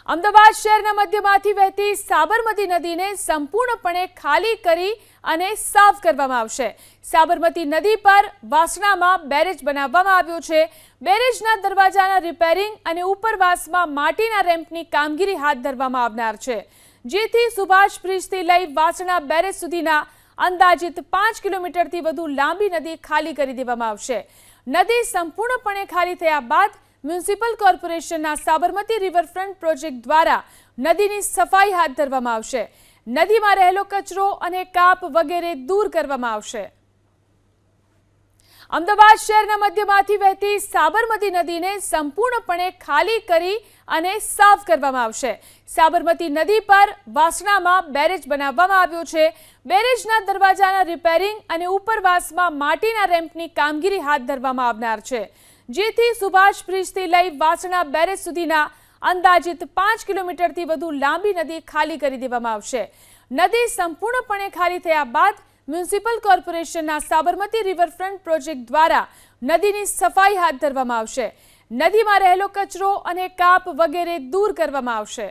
અમદાવાદ શહેરના મધ્યમાંથી વહેતી સાબરમતી નદીને સંપૂર્ણપણે ખાલી કરી અને સાફ કરવામાં આવશે। સાબરમતી નદી પર વાસણામાં બેરેજ બનાવવામાં આવ્યો છે। બેરેજના દરવાજાના રિપેરિંગ અને ઉપરવાસમાં માટીના રેમ્પની કામગીરી હાથ ધરવામાં આવનાર છે, જેથી સુભાષ બ્રિજથી લઈ વાસણા બેરેજ સુધીના અંદાજિત 5 કિલોમીટરથી વધુ લાંબી નદી ખાલી કરી દેવામાં આવશે। નદી સંપૂર્ણપણે ખાલી થયા બાદ મ્યુનિસિપલ કોર્પોરેશનના સાબરમતી રિવરફ્રન્ટ પ્રોજેક્ટ દ્વારા નદીની સફાઈ હાથ ધરવામાં આવશે। નદીમાં રહેલો કચરો અને કાપ વગેરે દૂર કરવામાં આવશે। અમદાવાદ શહેરના મધ્યમાંથી વહેતી સાબરમતી નદીને સંપૂર્ણપણે ખાલી કરી અને સાફ કરવામાં આવશે। સાબરમતી નદી પર વાસણામાં બેરેજ બનાવવામાં આવ્યો છે। બેરેજના દરવાજાના રિપેરિંગ અને ઉપરવાસમાં માટીના રેમ્પની કામગીરી હાથ ધરવામાં આવનાર છે, જેથી સુભાષ બ્રિજથી લઈ વાસણા બેરેજ સુધીના અંદાજિત 5 કિલોમીટરથી વધુ લાંબી નદી ખાલી કરી દેવામાં આવશે। નદી સંપૂર્ણપણે ખાલી થયા બાદ મ્યુનિસિપલ કોર્પોરેશનના સાબરમતી રિવરફ્રન્ટ પ્રોજેક્ટ દ્વારા નદીની સફાઈ હાથ ધરવામાં આવશે। નદીમાં રહેલો કચરો અને કાપ વગેરે દૂર કરવામાં આવશે।